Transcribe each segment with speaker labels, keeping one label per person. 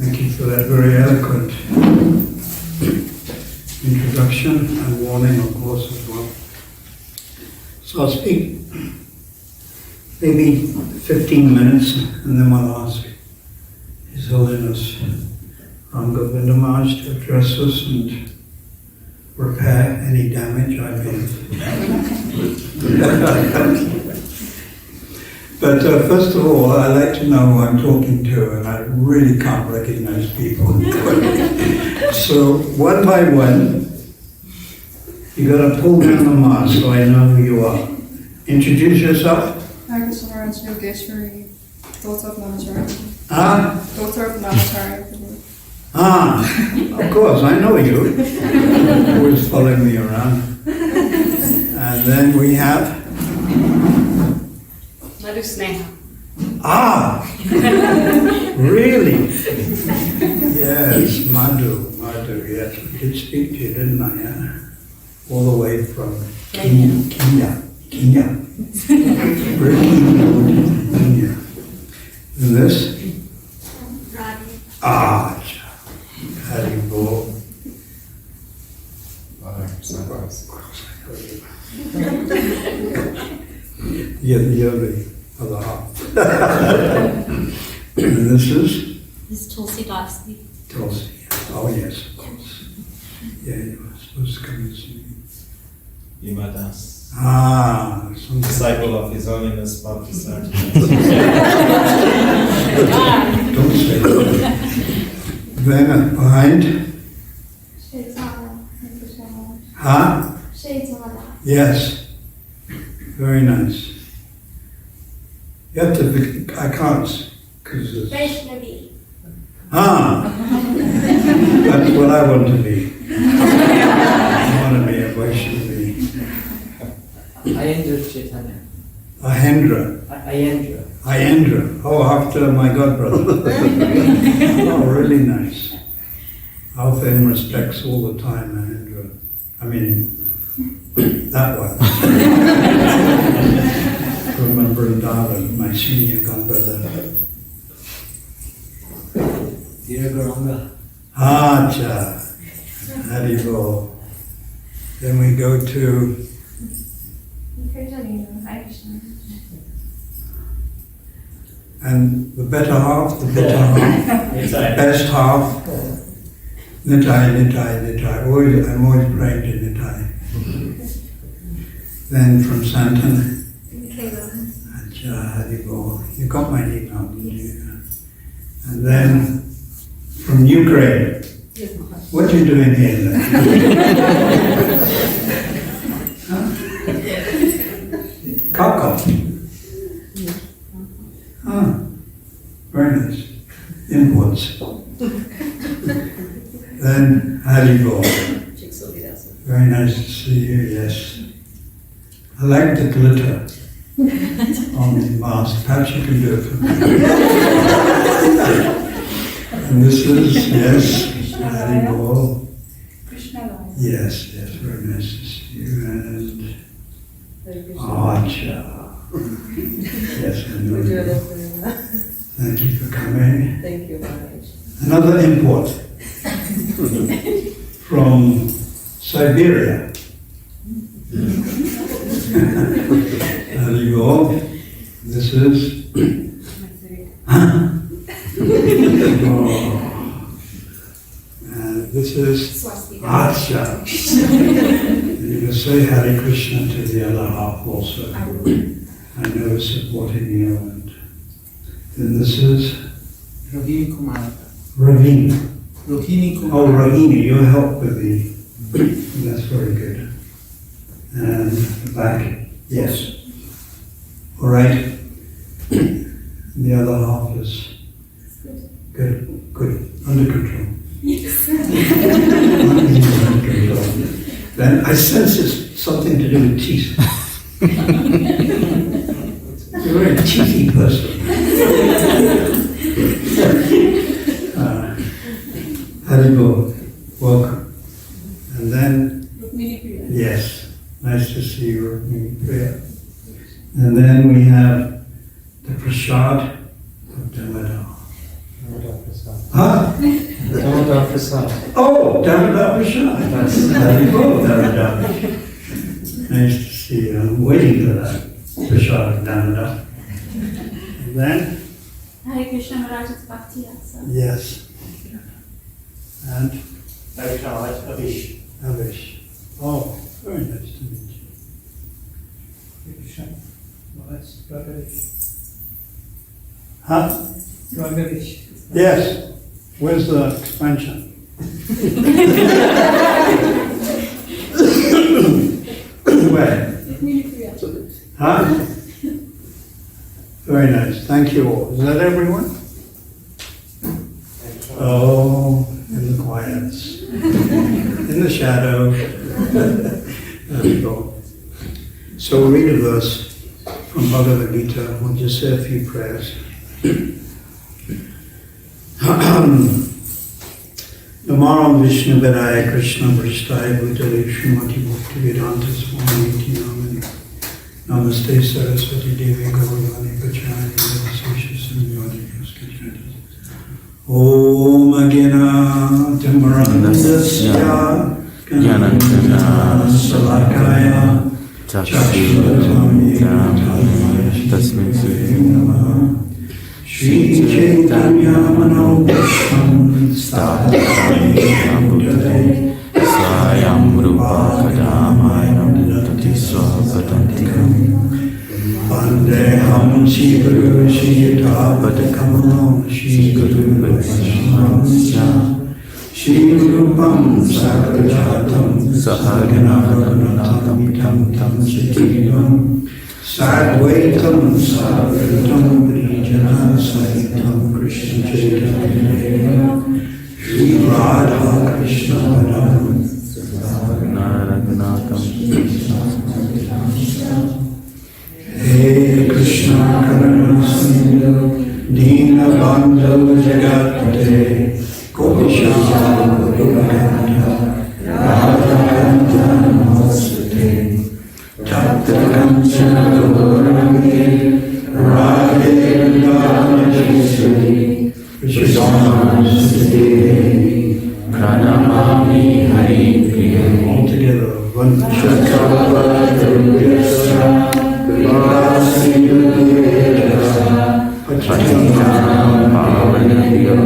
Speaker 1: Thank you for that very eloquent introduction and warning, of course, as well. So I'll speak maybe 15 minutes and then I'll ask His Holiness Rama Govinda to address us and repair any damage I made. But first of all, I like to know who I'm talking to, and I really can't recognize people. So one by one, you got to pull down the mask so I know who you are. Introduce yourself.
Speaker 2: Hi, Goswami, Yogeshwari, daughter of Namacharya. Daughter of Namacharya.
Speaker 1: Of course, I know you. Always following me around. And then we have
Speaker 3: Madhu Sneha.
Speaker 1: Really? Yes, Madhu, yes. We did speak to you, didn't I? Yeah? All the way from Kenya. Kenya. Kenya. And this? Haribol. You're the other half. And this is?
Speaker 3: This is Tulsi Dasli.
Speaker 1: Tulsi. Oh yes, of course. Yeah, you were supposed to come and see me.
Speaker 4: Imadas.
Speaker 1: Disciple
Speaker 4: of His Holiness Partha.
Speaker 1: Don't say that. Then behind? Yes. Very nice. You have to be, I can't, because it's... That's what I want to be. I want to be a Vaishnavi.
Speaker 5: Ayendra Chaitanya.
Speaker 1: Ayendra. Oh, after my godbrother. Oh, really nice. I'll pay him respects all the time, Ayendra. I mean, that one. From Vrindavan, my senior godbrother.
Speaker 5: Dear Garanga.
Speaker 1: Acha. Haribol. Then we go to and the better half, best half, Nitai. I'm always praying to Nitai. Then from Santan, Haribol. You got my email, didn't you? And then from Ukraine. What are you doing here then? Kaka. Very nice. Imports. Then Haribol. Very nice to see you, yes. I like the glitter on the mask. Perhaps you can do it for me. And this is, yes, Haribol. Yes, very nice to see you. And Acha. Yes, I know you. Thank you for coming.
Speaker 6: Thank you very much.
Speaker 1: Another import from Siberia. Haribol. This is. This is Acha. You can say Hare Krishna to the other half also. I know supporting you. And then this is
Speaker 5: Rohini Kumar.
Speaker 1: Ravina.
Speaker 5: Rohini Kumar.
Speaker 1: Oh, Rohini, you help with the. That's very good. And the back, yes. All right. The other half is good. Under control. Yes. Then I sense it's something to do with teeth. You're a very teethy person. Haribol, welcome. And then, yes, nice to see you, Rukmini Priya. And then we have the Prasad of Damodar. Huh?
Speaker 4: Damodar Prasad.
Speaker 1: Oh, Damodar Prasad. There you go, Damodar. Nice to see you. I'm waiting for that. Prasad, Damodar. And then?
Speaker 3: Hare Krishna Maharaj's Bhakti Rasa.
Speaker 1: Yes. And?
Speaker 6: Hare Krishna Maharaj, Avish.
Speaker 1: Avish. Oh, very nice to meet you.
Speaker 5: Krishna. Maharaj, Raghavish.
Speaker 1: Huh?
Speaker 5: Raghavish.
Speaker 1: Yes. Where's the expansion? Where? Huh? Very nice. Thank you all. Is that everyone? Oh, in the quiets. In the shadow. There we go. So we'll read a verse from Bhagavad Gita. We'll just say a few prayers. Namaram Vishnu Vedaya Krishna Vrishthaya Bhutale Srimati Bhakti Vedanta Swami Iti Namani Namaste Saraswati Devi Gauravani Pachani Devasesha Samyoni Yaskachati Om Agena Tamarandasya Ganantana Salakaya Chakshuratam Tasmin Sri Shri Chaitanya Manobhisham Sthatam Buddhate Swayam Rupa Kadamayam Dati Swapadantikam Vandeham Shri Guru Shri Yatapatakamal Shri Guru Vaishnavamsya Shri Rupam Sakarajatam Sahagana Raghunatham Tam Sakiram Sadvaitam Savritam Vrijana Sahitam Krishna Chaitanya Shri Radha Krishna Padam Raghunatham Hey Krishna Karuna Sindhu Dina Bandhu Jagatpate Kopisham Gopakanta Radha Kanta Namaste Tapta Kanchana Gauranga Radhe Vrindavaneshwari Vishwamasudevi Pranamami Hari Priya. All together, Vanchakavadurvyasya Vivasindhuyedasa Pachitanam Pavanabhyo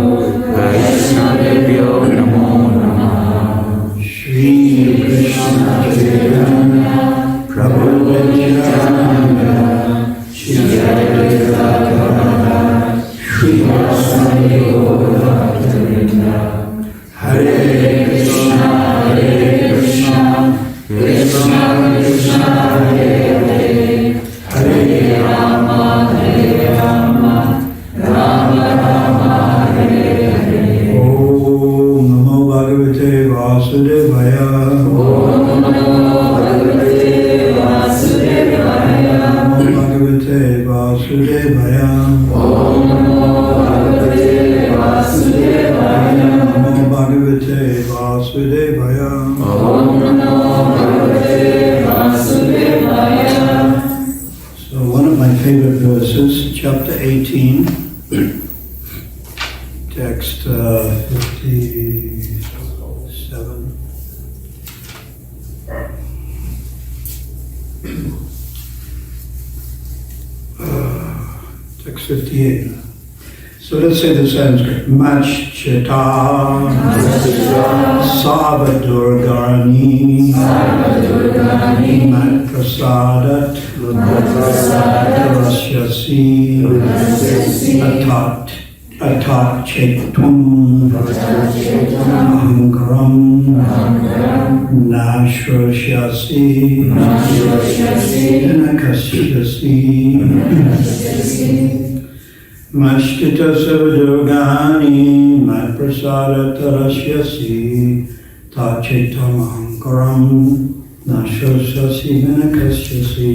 Speaker 1: Vaishnavibhyo Namo Namah. Shri Krishna Chaitanya Prabhu Nityananda Shri Advaita Gadadhara Shri Vasudeva Bhaktivinoda Hare Krishna Krishna Krishna Hare Hare Rama Rama Rama Hare Hare. Om Namo Bhagavate Vasudevaya. Om Namo Bhagavate Vasudevaya. Namo Bhagavate Vasudevaya. Om Namo Bhagavate Vasudevaya. Namo Bhagavate Vasudevaya. Om Namo Bhagavate Vasudevaya. So one of my favorite verses, chapter 18, text 57. Text 58. So let's say the Sanskrit. Machchita Savadurgani Mat Prasadat Rasyasi Atat Chetum Ahankaram Nashrosyasi Nakasyasi Machchita Savadurgani Mat Prasadat Rasyasi Tat Chetum Ahankaram Nashrosyasi Nakasyasi.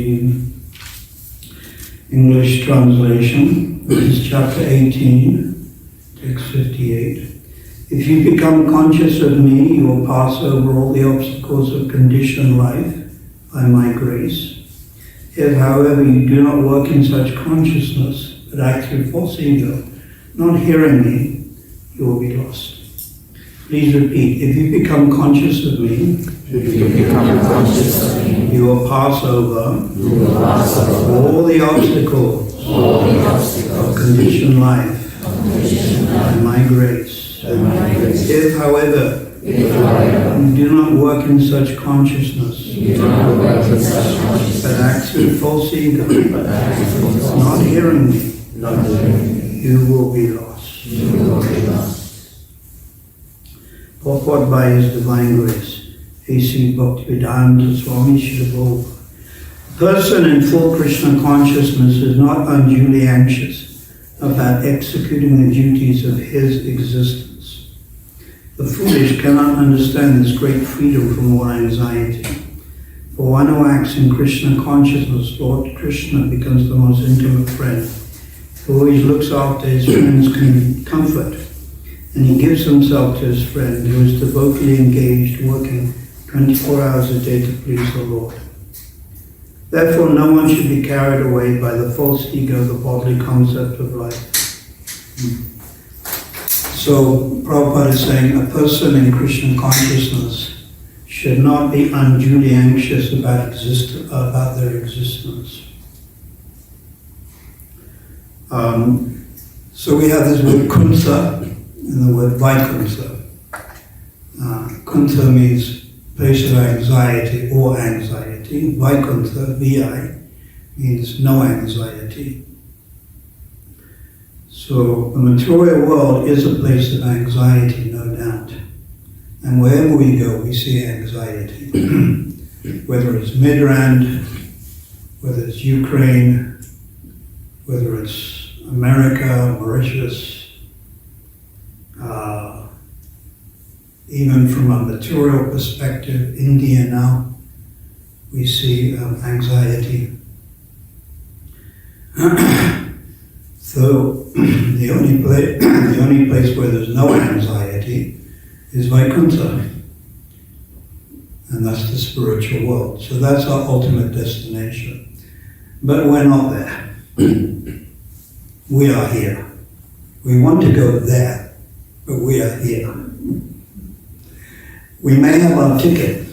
Speaker 1: English translation, this is chapter 18, text 58. If you become conscious of me, you will pass over all the obstacles of conditioned life by my grace. If, however, you do not work in such consciousness, but act through false ego, not hearing me, you will be lost. Please repeat. If you become conscious of me, you will pass over all the obstacles of conditioned life by my grace. If, however, you do not work in such consciousness, but acts in false ego, not hearing me, you will be lost. Purport by His Divine Grace, A.C. Bhaktivedanta Swami Srila. A person in full Krishna consciousness is not unduly anxious about executing the duties of his existence. The foolish cannot understand this great freedom from all anxiety. For one who acts in Krishna consciousness, Lord Krishna becomes the most intimate friend, who always looks after his friend's comfort, and he gives himself to his friend, who is devotedly engaged, working 24 hours a day to please the Lord. Therefore, no one should be carried away by the false ego, the bodily concept of life. So, Prabhupada is saying a person in Krishna consciousness should not be unduly anxious about their existence. So we have this word kunta and the word vaikuntha. Kunta means place of anxiety or anxiety. Vaikuntha, VI, means no anxiety. So the material world is a place of anxiety, no doubt. And wherever we go, we see anxiety. Whether it's Midrand, whether it's Ukraine, whether it's America, Mauritius, even from a material perspective, India now, we see anxiety. So the only place where there's no anxiety is Vaikuntha, and that's the spiritual world. So that's our ultimate destination. But we're not there. We are here. We want to go there, but we are here. We may have our ticket.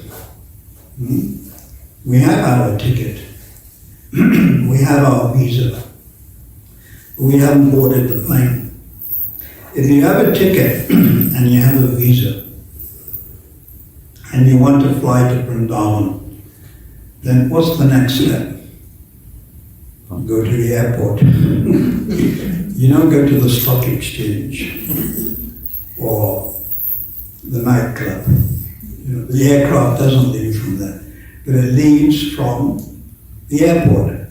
Speaker 1: We have our ticket. We have our visa. We haven't boarded the plane. If you have a ticket and you have a visa and you want to fly to Vrindavan, then what's the next step? Go to the airport. You don't go to the stock exchange or the nightclub. The aircraft doesn't leave from there, but it leaves from the airport.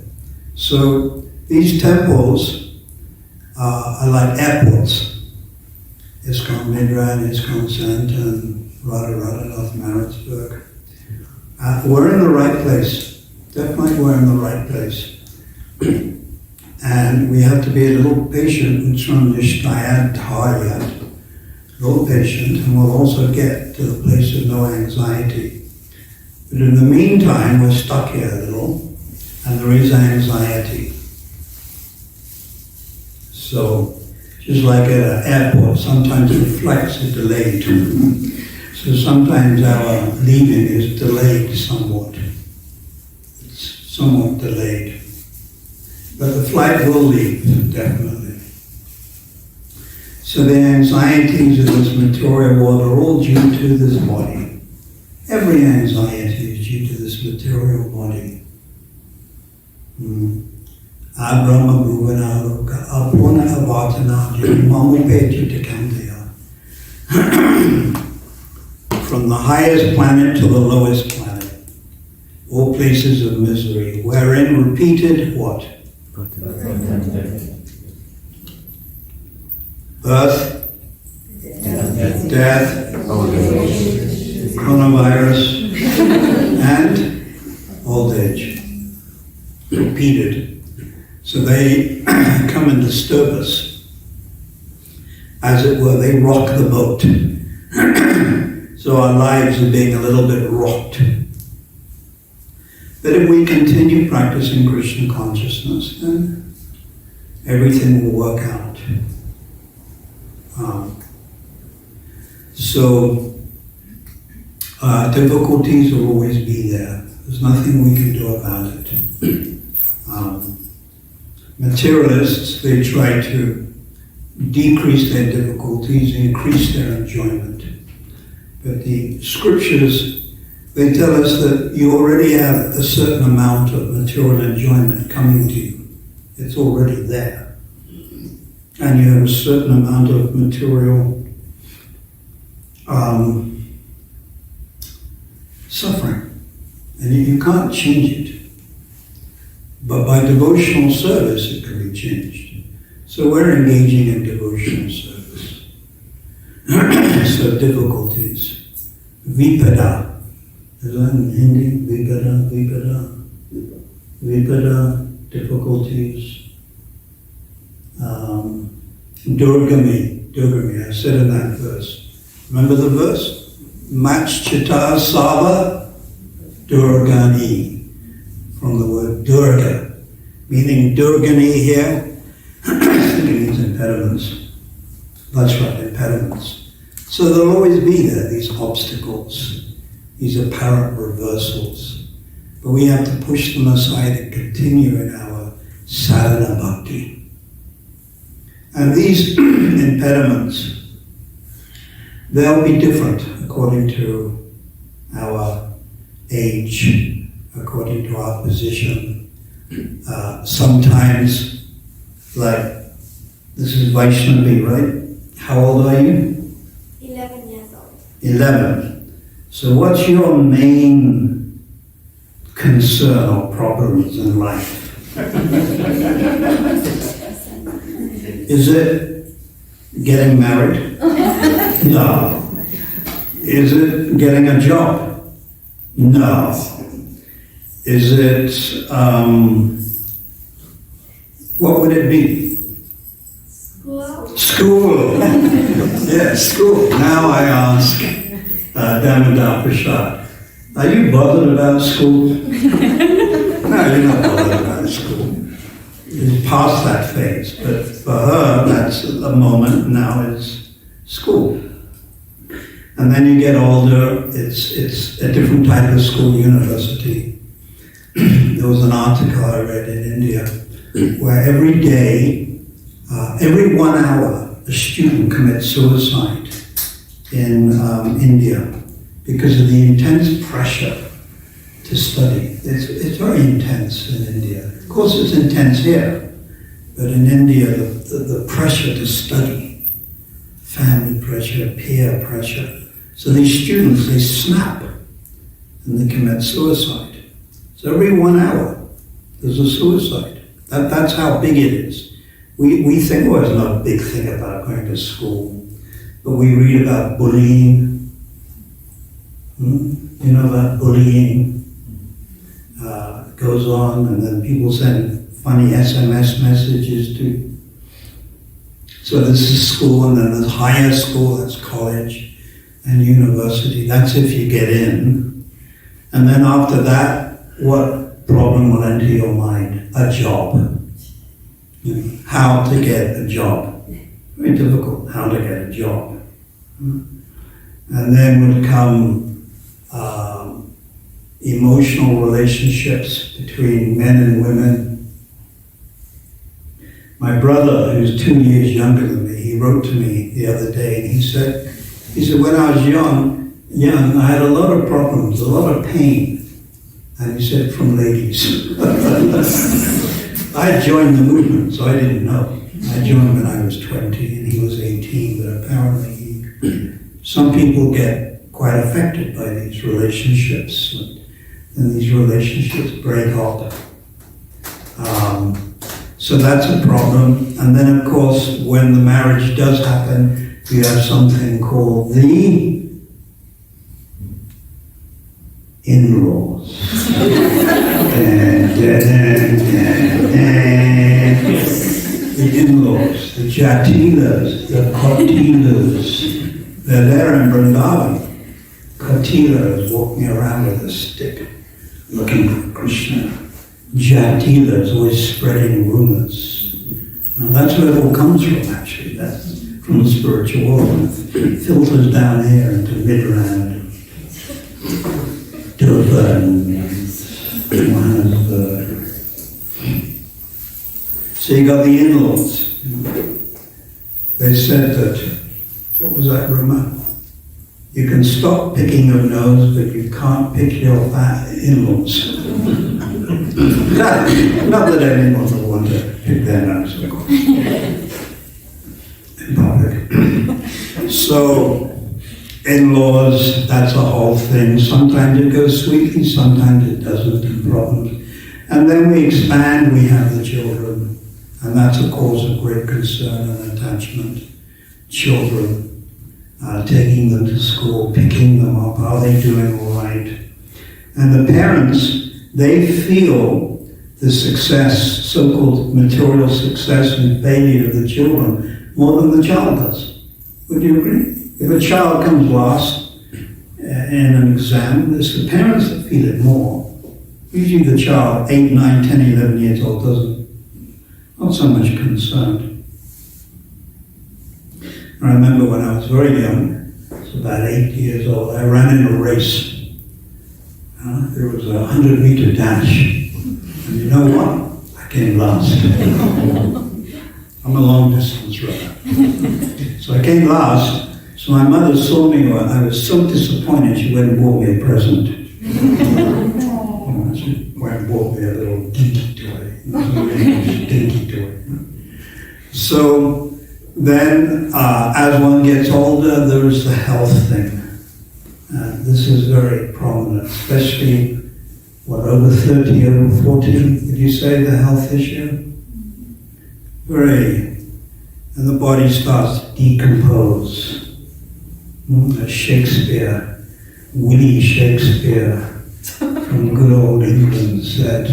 Speaker 1: So these temples are like airports. ISKCON Midrand, ISKCON Santan, Radha Maritzburg. We're in the right place. Definitely we're in the right place. And we have to be a little patient, a little patient, and we'll also get to the place of no anxiety. But in the meantime, we're stuck here a little, and there is anxiety. So, just like at an airport, sometimes the flights are delayed. So sometimes our leaving is delayed somewhat. It's somewhat delayed. But the flight will leave, definitely. So the anxieties of this material world are all due to this body. Every anxiety is due to this material body. Rama Govinda From the highest planet to the lowest planet, all places of misery, wherein repeated what? Birth, death, coronavirus, and old age. Repeated. So they come and disturb us. As it were, they rock the boat. So our lives are being a little bit rocked. But if we continue practicing Krishna consciousness, then everything will work out. So difficulties will always be there. There's nothing we can do about it. Materialists, they try to decrease their difficulties, increase their enjoyment. But the scriptures, they tell us that you already have a certain amount of material enjoyment coming to you. It's already there. And you have a certain amount of material suffering. And you can't change it. But by devotional service, it can be changed. So we're engaging in devotional service. So difficulties. Vipada. Is that in Hindi? Vipada. Vipada, difficulties. Durgami, I said in that verse. Remember the verse? Machchita Sava Durgani. From the word Durga, meaning Durgani here, it means impediments. That's right, impediments. So there'll always be there, these obstacles, these apparent reversals. But we have to push them aside and continue in our sadhana bhakti. And these impediments, they'll be different according to our age, according to our position. Sometimes, like, this is Vaishnavi, right? How old are you?
Speaker 3: 11 years old.
Speaker 1: 11. So what's your main concern or problems in life? Is it getting married? No. Is it getting a job? No. Is it, what would it be? School. Yes, school. Now I ask Damodar Prasad, are you bothered about school? No, you're not bothered about school. It's past that phase, but for her, that's the moment now is school. And then you get older, it's a different type of school, university. There was an article I read in India where every day, every 1 hour, a student commits suicide in India because of the intense pressure to study. It's very intense in India. Of course, it's intense here, but in India, the pressure to study, family pressure, peer pressure. So these students, they snap and they commit suicide. So every 1 hour, there's a suicide. That's how big it is. We think, well, there's no big thing about going to school. But we read about bullying. You know about bullying? It goes on, and then people send funny SMS messages to. So this is school, and then there's higher school, that's college, and university. That's if you get in. And then after that, what problem will enter your mind? A job. How to get a job. Very difficult, how to get a job. And then would come emotional relationships between men and women. My brother, who's 2 years younger than me, he wrote to me the other day, and he said, when I was young, I had a lot of problems, a lot of pain. And he said, from ladies. I joined the movement, so I didn't know. I joined when I was 20 and he was 18, but apparently some people get quite affected by these relationships, and these relationships break up. So that's a problem. And then, of course, when the marriage does happen, you have something called the in-laws. The in-laws, the jatilas, the kotilas, they're there in Vrindavan. Kotila is walking around with a stick, looking for Krishna. Jatila is always spreading rumors. And that's where it all comes from, actually. That's from the spiritual world and filters down here into Midrand, Durban, Johannesburg. So you got the in-laws. They said that, what was that rumor? You can stop picking your nose, but you can't pick your in-laws. Not that anyone will want to pick their nose, of course. In public. So, in-laws, that's a whole thing. Sometimes it goes sweetly, sometimes it doesn't, problems. And then we expand, we have the children. And that's a cause of great concern and attachment. Children. Taking them to school, picking them up, are they doing all right? And the parents, they feel the success, so-called material success and failure of the children more than the child does. Would you agree? If a child comes last in an exam, it's the parents that feel it more. Usually the child, 8, 9, 10, 11 years old, doesn't, not so much concerned. I remember when I was very young, I was about 8 years old, I ran in a race. There was a 100-meter dash. And you know what? I came last. I'm a long-distance runner. So I came last. So my mother saw me, I was so disappointed, she went and bought me a present. She went and bought me a little dinky toy. Dinky toy. So then, as one gets older, there is the health thing. This is very prominent, especially, over 30, over 40, would you say, the health issue? Very, and the body starts to decompose. As Shakespeare, Willie Shakespeare, from good old England said,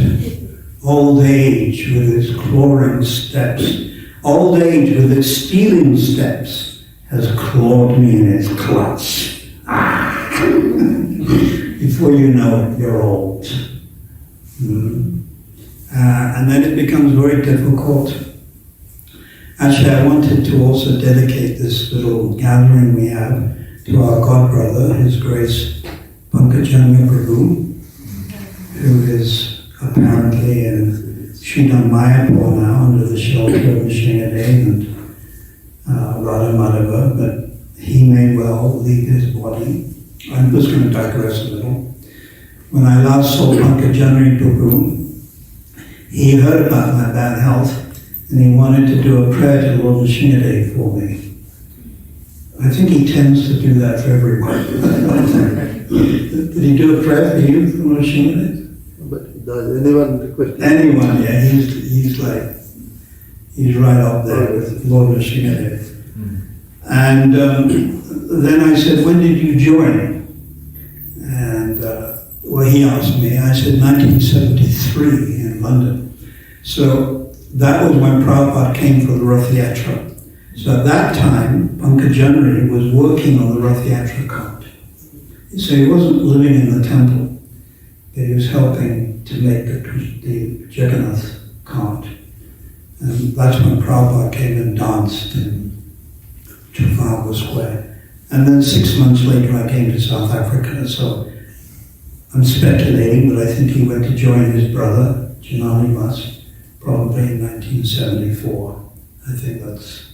Speaker 1: old age with its clawing steps, old age with its stealing steps has clawed me in its clutch. Before you know it, you're old. And then it becomes very difficult. Actually, I wanted to also dedicate this little gathering we have to our godbrother, His Grace Pankajanya Prabhu, who is apparently in Sridham Mayapur now under the shelter of Nishinadev and Radha Madhava, but he may well leave his body. I'm just going to digress a little. When I last saw Pankajanya Prabhu, he heard about my bad health and he wanted to do a prayer to Lord Nishinadev for me. I think he tends to do that for everyone. Did he do a prayer for you from Lord Nishinadev?
Speaker 7: But does anyone request?
Speaker 1: Anyone, yeah. He's right up there with Lord Nishinadev. And then I said, when did you join? And well, he asked me. I said 1973 in London. So that was when Prabhupada came for the Rath Yatra. So at that time, Pankajanya was working on the Rath Yatra cart. So he wasn't living in the temple, but he was helping to make the Jagannath cart. And that's when Prabhupada came and danced in Trafalgar Square. And then 6 months later I came to South Africa, so I'm speculating, but I think he went to join his brother, Janani Mas, probably in 1974. I think that's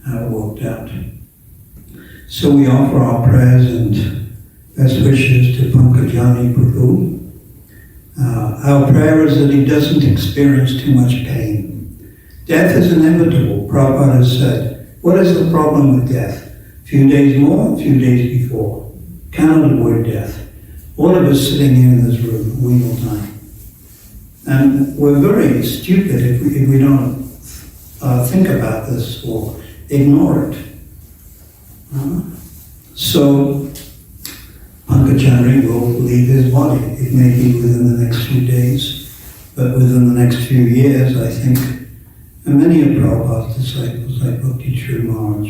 Speaker 1: how it worked out. So we offer our prayers and best wishes to Pankajanya Prabhu. Our prayer is that he doesn't experience too much pain. Death is inevitable. Prabhupada has said, what is the problem with death? A few days more, a few days before. Cannot avoid death. All of us sitting here in this room, we will die. And we're very stupid if we don't think about this or ignore it. So, Pankajanya will leave his body. It may be within the next few days, but within the next few years, I think, and many of Prabhupada's disciples, like Bhakti True Maharaj,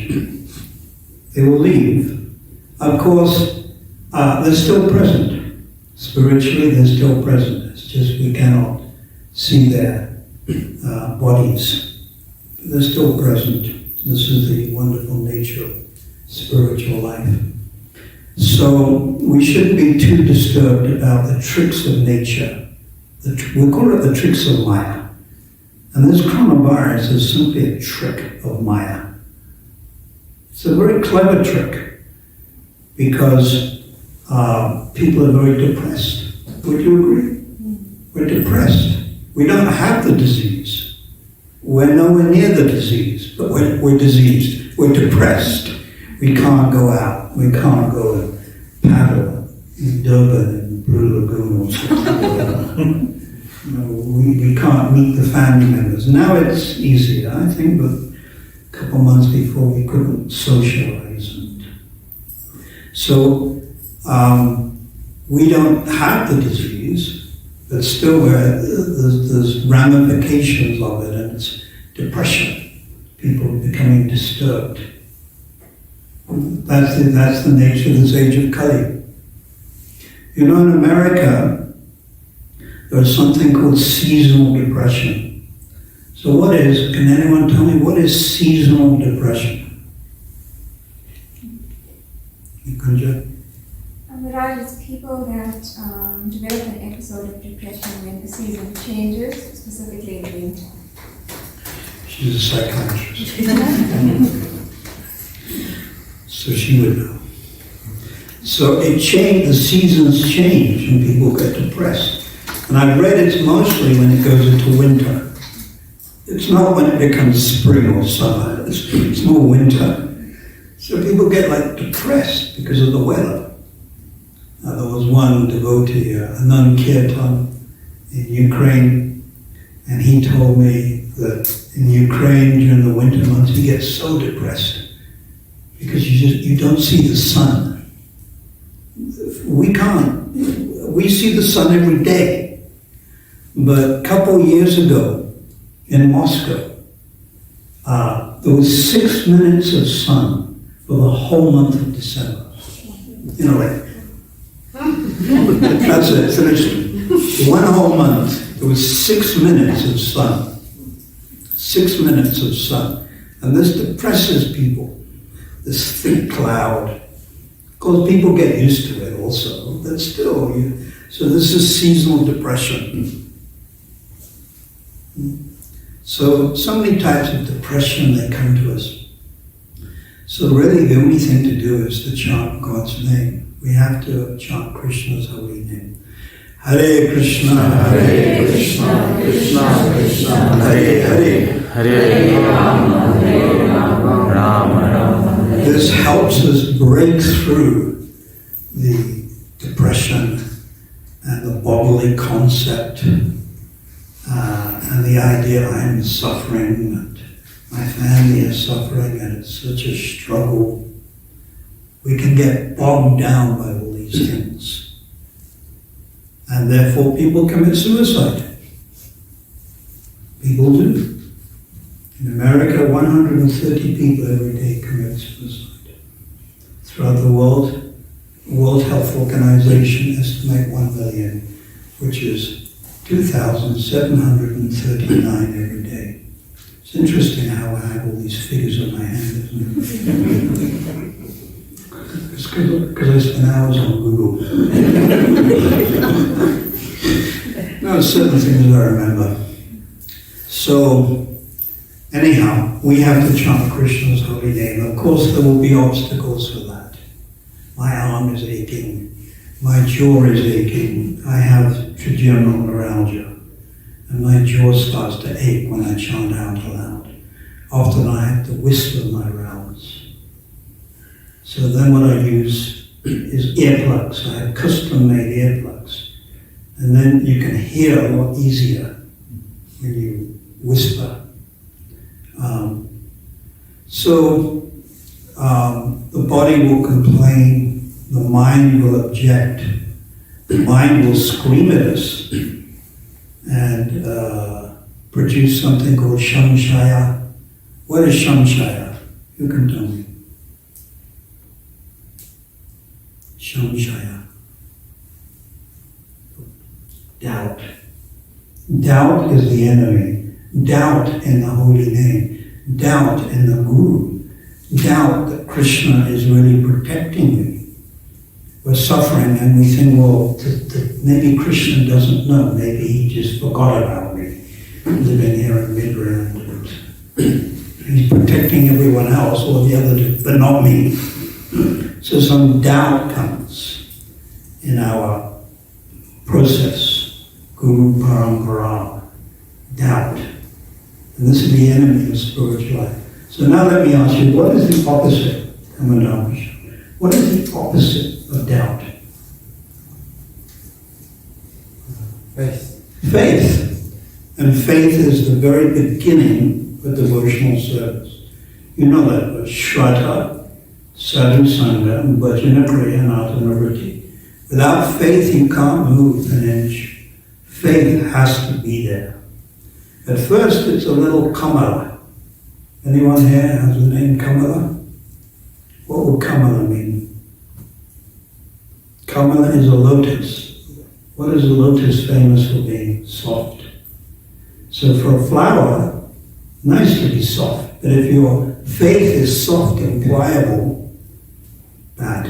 Speaker 1: they will leave. Of course, they're still present. Spiritually, they're still present. It's just we cannot see their bodies. They're still present. This is the wonderful nature of spiritual life. So we shouldn't be too disturbed about the tricks of nature. We call it the tricks of Maya. And this coronavirus is simply a trick of Maya. It's a very clever trick because people are very depressed. Would you agree? We're depressed. We don't have the disease. We're nowhere near the disease, but we're diseased. We're depressed. We can't go out. We can't go and paddle in Durban and Blue Lagoon or something. We can't meet the family members. Now it's easier, I think, but a couple months before we couldn't socialize. So we don't have the disease, but still there's ramifications of it, and it's depression. People becoming disturbed. That's the nature of this age of Kali. You know, in America, there's something called seasonal depression. So can anyone tell me what is seasonal depression? Kunja?
Speaker 3: Raj, it's people that develop an episode of depression when the season changes, specifically in the winter.
Speaker 1: She's a psychiatrist. So she would know. So the seasons change and people get depressed. And I've read it's mostly when it goes into winter. It's not when it becomes spring or summer, it's more winter. So people get depressed because of the weather. Now, there was one devotee, a nun kirtan in Ukraine, and he told me that in Ukraine during the winter months he gets so depressed because you don't see the sun. We see the sun every day. But a couple years ago in Moscow, there was 6 minutes of sun for the whole month of December. That's it, finished. One whole month, there was 6 minutes of sun. 6 minutes of sun. And this depresses people, this thick cloud. Of course, people get used to it also, but still, so this is seasonal depression. So many types of depression, they come to us. So really the only thing to do is to chant God's name. We have to chant Krishna's holy name. Hare Krishna, Krishna Krishna, Hare
Speaker 4: Hare Rama, Rama Rama.
Speaker 1: This helps us break through the depression and the bodily concept and the idea I'm suffering and my family is suffering and it's such a struggle. We can get bogged down by all these things. And therefore people commit suicide. People do. In America, 130 people every day commit suicide. Throughout the world, World Health Organization estimate 1 million, which is 2,739 every day. It's interesting how I have all these figures on my hand, isn't it? It's because I spend hours on Google. No, certain things I remember. So, anyhow, we have to chant Krishna's holy name. Of course, there will be obstacles for that. My arm is aching. My jaw is aching. I have trigeminal neuralgia. And my jaw starts to ache when I chant out loud. Often I have to whisper my rounds. So then what I use is earplugs. I have custom-made earplugs. And then you can hear a lot easier when you whisper. The body will complain, the mind will object, the mind will scream at us and produce something called shamshaya. What is shamshaya? You can tell me. Shamshaya. Doubt. Doubt is the enemy. Doubt in the holy name. doubt in the Guru, doubt that Krishna is really protecting me. We're suffering and we think, well, maybe Krishna doesn't know, maybe he just forgot about me, living here in Midrand. He's protecting everyone else, or the others, but not me. So some doubt comes in our process, Guru Parampara, doubt. And this is the enemy of spiritual life. So now let me ask you, what is the opposite, Kamadamash? What is the opposite of doubt?
Speaker 5: Faith.
Speaker 1: Faith. And faith is the very beginning of devotional service. You know that, but Shraddha, Sadhu Sangha, Bhajana Kriya, and Atmavritti. Without faith, you can't move an inch. Faith has to be there. At first, it's a little Kamala. Anyone here has the name Kamala? What would Kamala mean? Kamala is a lotus. What is a lotus famous for being? Soft. So for a flower, nice to be soft. But if your faith is soft and pliable, bad.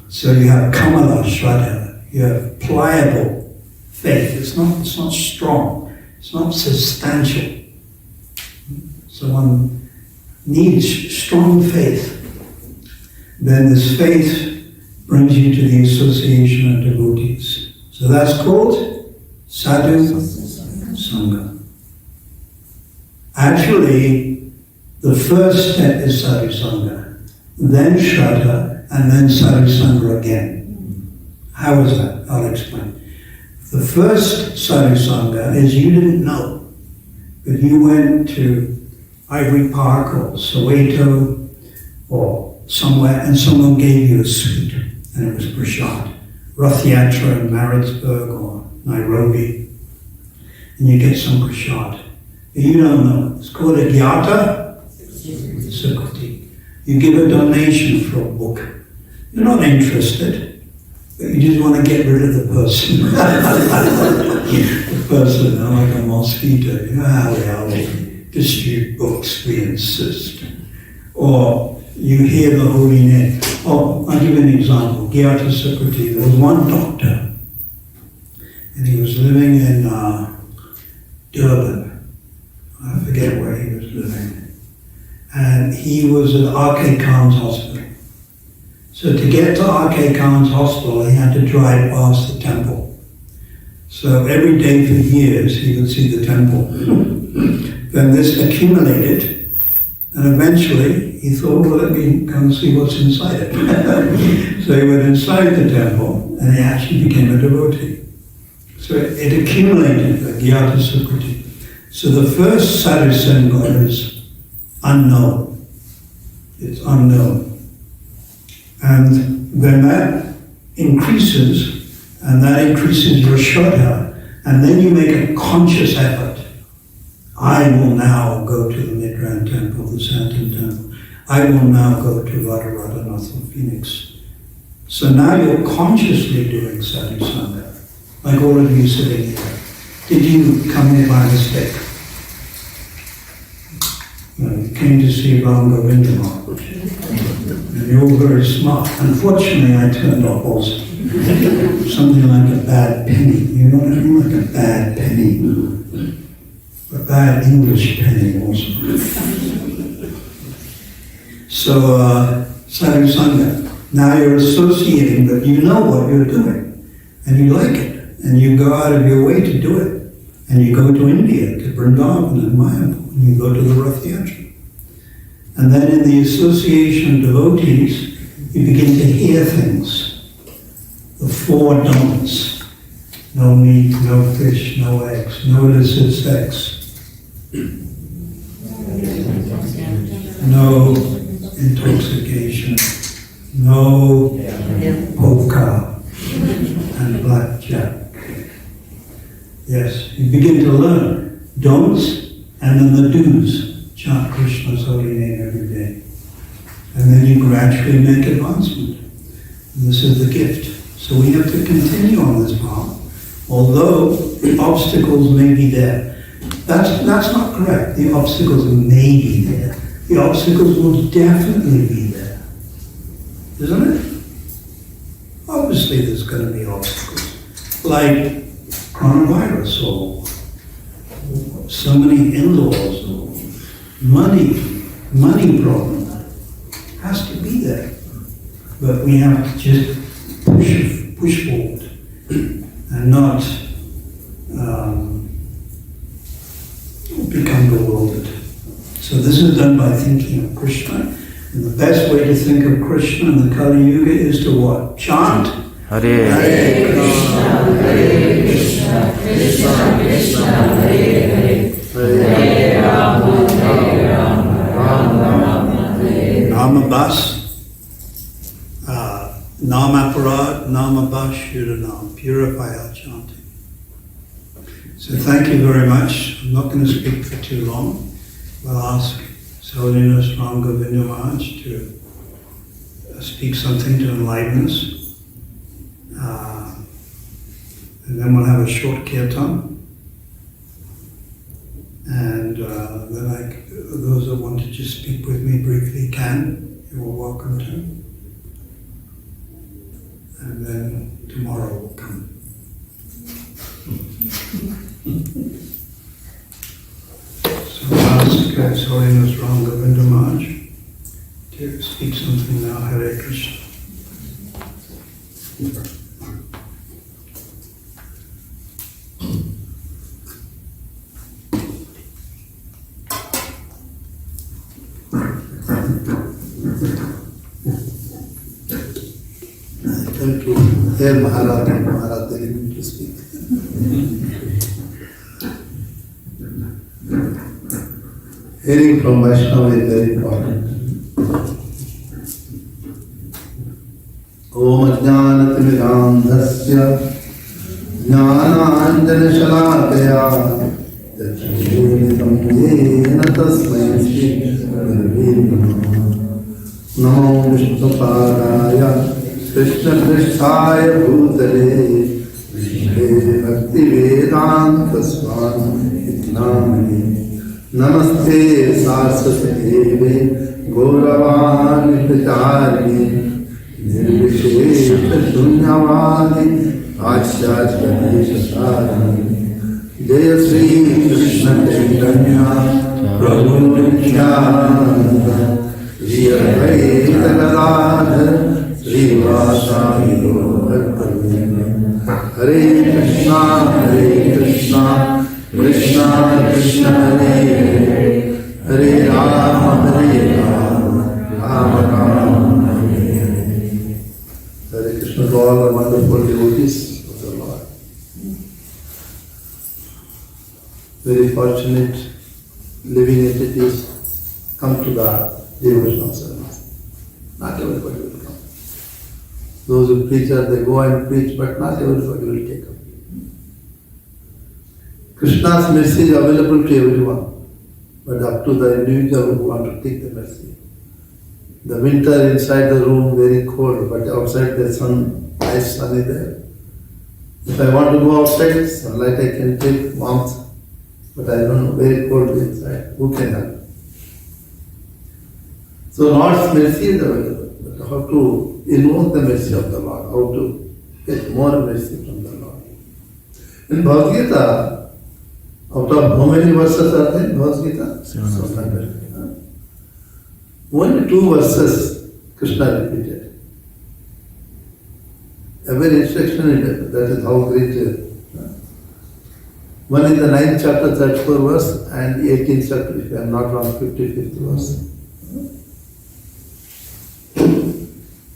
Speaker 1: So you have Kamala Shraddha. You have pliable faith. It's not strong. It's not substantial. So one needs strong faith. Then this faith brings you to the association of devotees. So that's called Sadhu Sangha. Actually, the first step is Sadhu Sangha, then Shraddha, and then Sadhu Sangha again. How is that? I'll explain. The first Sadhu Sangha is you didn't know, but you went to Ivory Park or Soweto or somewhere and someone gave you a sweet and it was prasad. Rath Yatra in Maritzburg or Nairobi, and you get some prasad. But you don't know. It's called a Gyata Sukriti. You give a donation for a book. You're not interested, but you just want to get rid of the person. The person, like a mosquito. You know how we are, we distribute books, we insist. Or you hear the holy name. Oh, I'll give you an example. Gyata Sukriti. There was one doctor, and he was living in Durban. I forget where he was living. And he was at R.K. Khan's hospital. So to get to R.K. Khan's hospital, he had to drive past the temple. So every day for years, he would see the temple. Then this accumulated, and eventually he thought, well, let me go and see what's inside it. So he went inside the temple, and he actually became a devotee. So it accumulated, the Gyata Sukriti. So the first Sadhu Sangha is unknown. It's unknown. And then that increases, and that increases your Shraddha, and then you make a conscious effort. I will now go to the Midrand temple, the Santan temple. I will now go to Radharadhanath in Phoenix. So now you're consciously doing Sadhu Sangha, like all of you sitting here. Did you come here by mistake? No, you came to see Rama Govinda Swami. And you're all very smart. Unfortunately, I turned up also. Something like a bad penny. You know what I mean? Like a bad penny. A bad English penny also. So, Sadhu Sangha. Now you're associating, but you know what you're doing. And you like it. And you go out of your way to do it. And you go to India, to Vrindavan and Mayapur, and you go to the Rath Yatra. And then in the association of devotees, you begin to hear things. The four don'ts. No meat, no fish, no eggs, no illicit sex. No intoxication. No polka and blackjack. Yes, you begin to learn don'ts and then the do's. Chant Krishna's holy name every day. And then you gradually make advancement. And this is the gift. So we have to continue on this path, although obstacles may be there. That's not correct. The obstacles may be there. The obstacles will definitely be there. Isn't it? Obviously there's going to be obstacles. Like coronavirus or so many in-laws or money problem has to be there. But we have to just push forward and not become bewildered. So this is done by thinking of Krishna. And the best way to think of Krishna in the Kali Yuga is to what? Chant.
Speaker 4: Hare
Speaker 1: Hare
Speaker 4: Krishna, Hare Krishna, Krishna Krishna, Hare Hare, Hare Rama, Rama Rama, Hare
Speaker 1: Namabas, Namaparad, Namabas, Shuranam. Purify our chanting. So thank you very much. I'm not going to speak for too long. I'll ask His Holiness Rama Govinda Maharaj to speak something to enlighten us. And then we'll have a short kirtan. And then those that want to just speak with me briefly can. You're welcome to. And then tomorrow will come. So I'll ask His Holiness Rama Govinda Maharaj to speak something now. Hare Krishna.
Speaker 7: Thank you. Here Maharaj telling me to speak. Hearing from Vaishnava is very important. Om Ajnanatimidandhasya Jnananjanashalakaya Yajnanitam Yena Tasmai Shri Gurave Namah. Namo Vishnupadaya Krishna Krishnaya Bhutale Vishnu Bhakti Vedanta Swami Namani Namaste Saraswati Deve Gauravani Pracharine Nirvishesha Shunyavadi Achyajyadeshasarani Jaya Sri Krishna Chaitanya Prabhu Nityananda Shri Advaita Gadadhar Srivasadi Bhaktavinda Hare Krishna Krishna Krishna Hare Hare Hare Rama Rama Rama Hare Hare. Hare Krishna to all the wonderful devotees of the Lord. Very fortunate living entities come to the devotional service. Not everybody will come. Those who preach, they go and preach, but not everybody will take up. Krishna's mercy is available to everyone, but up to the individual who want to take the mercy. The winter inside the room very cold, but outside the sun, nice sun is there. If I want to go outside, sunlight I can take warmth, but I don't know, very cold inside. Who can help? So Lord's mercy is available, but how to invoke the mercy of the Lord, how to get more mercy from the Lord. In Bhagavad Gita, out of how many verses are there in Bhagavad Gita? 700. Only 2 verses Krishna repeated. Every instruction is there. That is how great it is. One is the 9th chapter, 34 verse, and 18th chapter, if I am not wrong, 55th verse.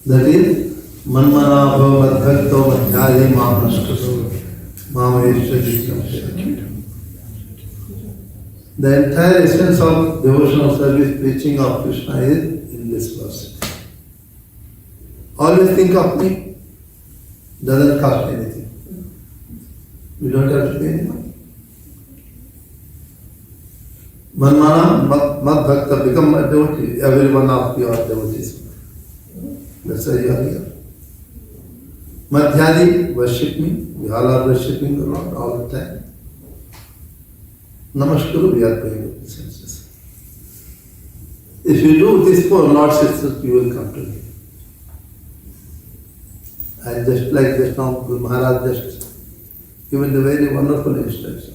Speaker 7: That is, Manmana Bhava Bhakto Madhyali Mahamashtaso Mahaveshwari. The entire essence of devotional service, preaching of Krishna is in this verse. Always think of me, doesn't cost anything. We don't have to pay any money. Manmana Mad Bhakta, become a devotee. Every one of you are devotees. That's why you are here. Madhyadi, worship me. We all are worshipping the Lord all the time. Namaskar, we are paying obeisances. If you do this for Lord itself, you will come to me. And just like just now, Guru Maharaj just given the very wonderful instruction.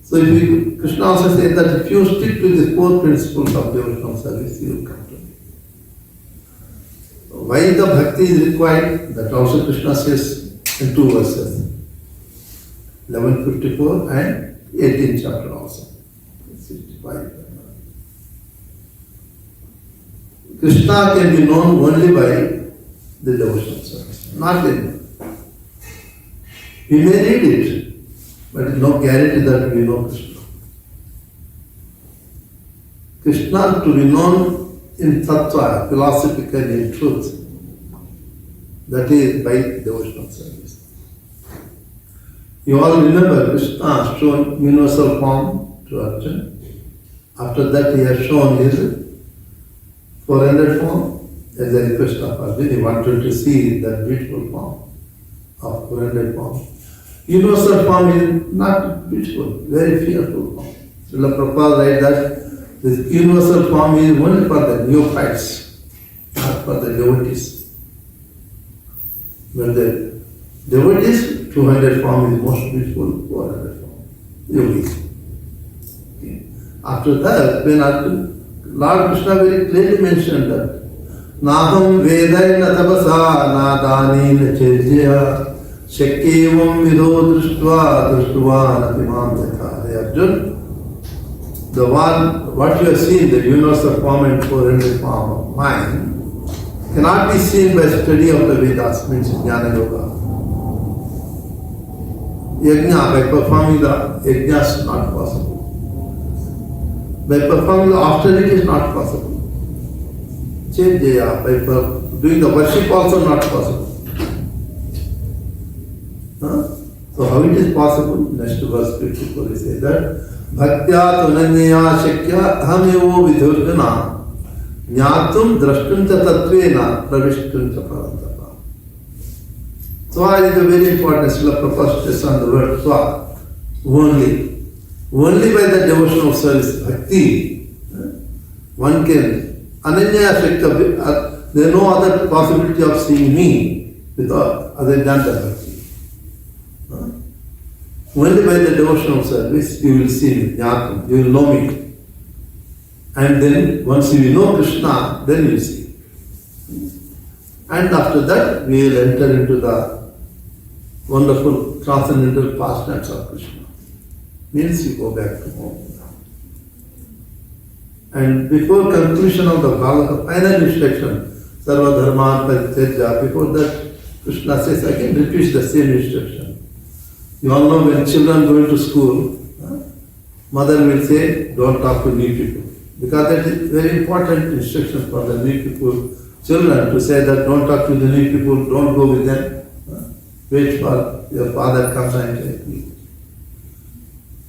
Speaker 7: So Krishna also said that if you stick to the four principles of devotional service, you will come to me. Why the bhakti is required? That also Krishna says in two verses. 11:54 and 18th chapter also. 65. Krishna can be known only by the devotional service, not in. We may read it, but it's no guarantee that we know Krishna. Krishna to be known in tattva, philosophically in truth, that is by devotional service. You all remember Krishna shown universal form to Arjuna. After that he has shown his 400 form as a request of Arjuna. He wanted to see that beautiful form of 400 form. Universal form is not beautiful, very fearful form. Srila Prabhupada writes that this universal form is only for the neophytes, not for the devotees. But the devotees, 200 form is most beautiful, 400 form. Yogis. Okay. After that, when Lord Krishna very clearly mentioned that Naham Vedayna Tapasa Nadanina Chejya Shakyevam Vidho Drishtva Natimam Yatha. Hey Arjuna, the one, what you have seen, the universal form and 400 form of mind, cannot be seen by study of the Vedas, means Jnana Yoga. Yajna, by performing the yajna is not possible. By performing the after it is not possible. Chejya, by doing the worship also not possible. So how it is possible? Next verse 54 he says that Bhaktya tunanyaya shakya ahamevo vidhurjana Jnatum drashtum cha tattvena pravishtum cha parantapa. Swa is a very important. Srila Prabhupada stress on the word Swa. Only. Only by the devotional service, bhakti, one can, ananya shakya, there is no other possibility of seeing me without other than the bhakti. Only by the devotional service you will see me, Jnatum, you will know me. And then once you know Krishna, then you see. And after that we will enter into the wonderful transcendental pastimes of Krishna. Means you go back to home. And before conclusion of the Bhagavata, final instruction, Sarva Dharman Parityaja, before that Krishna says, again repeats the same instruction. You all know when children go into school, mother will say, don't talk to new people. Because that is very important instruction for the new people, children to say that don't talk to the new people, don't go with them. Wait for your father comes and take me.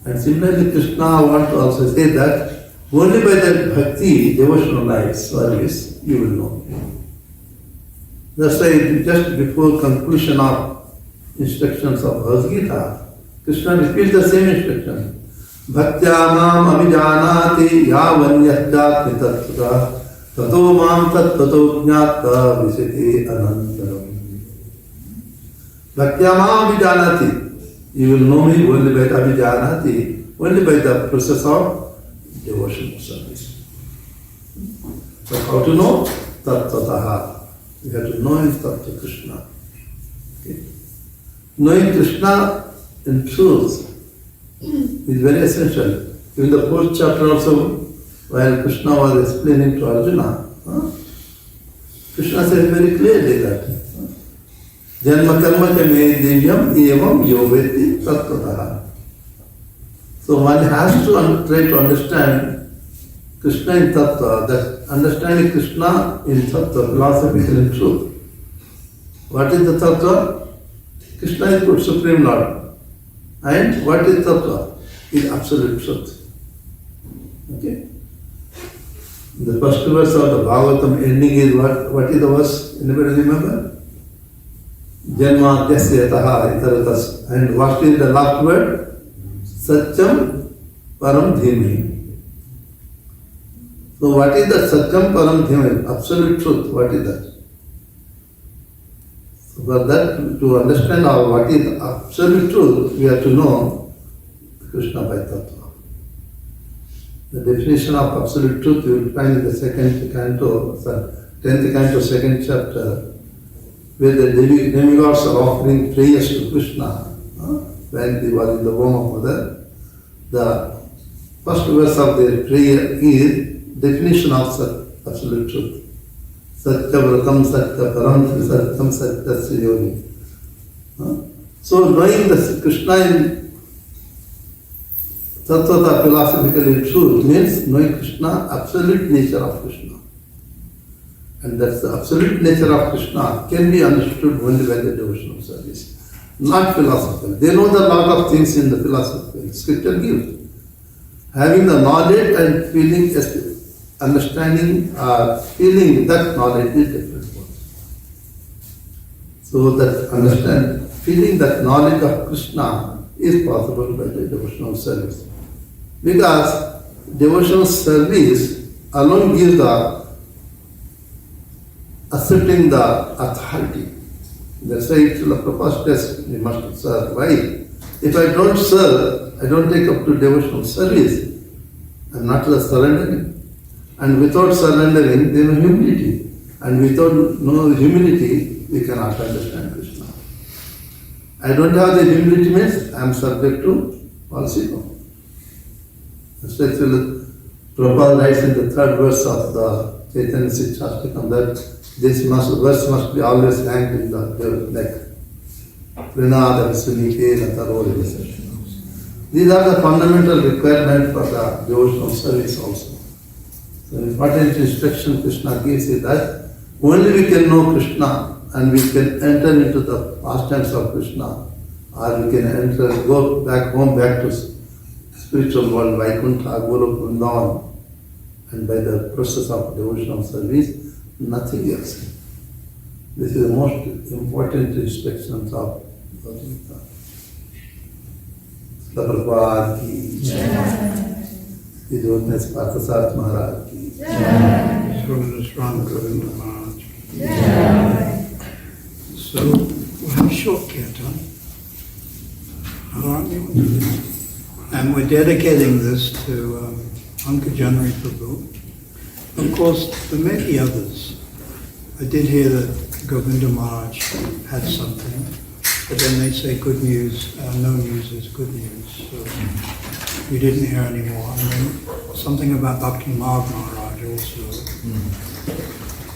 Speaker 7: And similarly Krishna wants to also say that only by that bhakti, devotional life, service, you will know. That's why just before conclusion of instructions of Bhagavad Gita, Krishna repeats the same instruction. Bhaktya mam abhijanati yavanyatjatmi tattva tato mam tattvato jnata visiti anantaram. Bhaktya mam abhijanati. You will know me only by abhijanati, only by the process of devotional service. So how to know? Tattvataha. You have to know in Tattva Krishna. Okay. Knowing Krishna in truth is very essential. In the 4th chapter also, while Krishna was explaining to Arjuna, Krishna said very clearly that Janma karma cha me divyam evam yoveti tattvataha. So one has to try to understand Krishna in tattva, that understanding Krishna in tattva, philosophical in truth. What is the tattva? Krishna is good, Supreme Lord. And what is tattva? Is absolute truth. Okay? The first verse of the Bhagavatam ending is what is the verse? Anybody remember? Janma tyasya taha itaratas. And what is the last word? Satyam Param Dhimi. So what is the Satyam Param Dhimi? Absolute truth, what is that? So for that, to understand what is absolute truth, we have to know Krishna by Tattva. The definition of absolute truth you will find in the second canto, 10th canto, second chapter, where the demigods are offering prayers to Krishna. When they were in the womb of mother, the first verse of their prayer is definition of absolute truth. Satya Vratam Satya Param Satyam Satya Yogi. So knowing the Krishna in Tattvata philosophically truth means knowing Krishna, absolute nature of Krishna. And that's the absolute nature of Krishna can be understood only by the devotional service. Not philosophical. They know the lot of things in the philosophical. Scripture gives. Having the knowledge and feeling, understanding, feeling that knowledge is different. So that feeling that knowledge of Krishna is possible by the devotional service. Because devotional service alone gives the accepting the authority. That's why it's a preposterous, we must serve. Why? If I don't serve, I don't take up to devotional service, I'm not surrendering. And without surrendering, there is no humility. And without no humility, we cannot understand Krishna. I don't have the humility means I am subject to false ego. That's why Prabhupada writes in the third verse of the Chaitanya Siddhastakam that this verse must be always hanged in the neck. Pranada Visunike Nataro. These are the fundamental requirements for the devotional service also. So important instruction Krishna gives is that only we can know Krishna and we can enter into the pastimes of Krishna, or we can go back home, back to spiritual world, Vaikuntha, Golok, Vrindavan, and by the process of devotional service, nothing else. This is the most important instructions of Bhagavad Gita. Prabhupada ki jai. His Holiness Partha Maharaj ki jai.
Speaker 1: His Holiness Rama Govinda Maharaj ki jai. So we'll have a short kirtan. And we're dedicating this to Ankajanari Prabhu. Of course, there may be others. I did hear that Govinda Maharaj had something, but then they say good news, no news is good news. So we didn't hear any more. And then something about Bhakti Marg Maharaj also.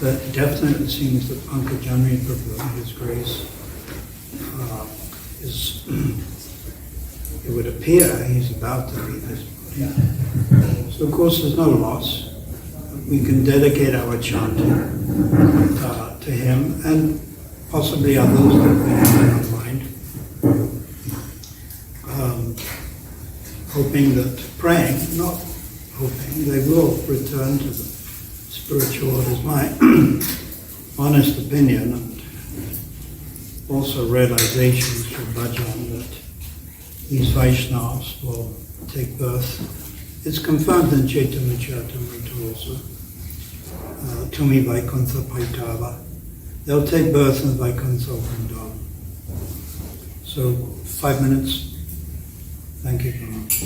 Speaker 1: That definitely seems that Ankajanari Prabhu, His Grace, it would appear he's about to leave this body. So of course there's no loss. We can dedicate our chanting to him and possibly others that we have in our mind. Hoping that, praying, not hoping, they will return to the spiritual world is my honest opinion, and also realization through bhajan that these Vaishnavas will take birth. It's confirmed in Chaitanya Charitamrita also. Tumi Vaikuntha Paitava. They'll take birth in Vaikuntha Vrindavan. So 5 minutes. Thank you very much.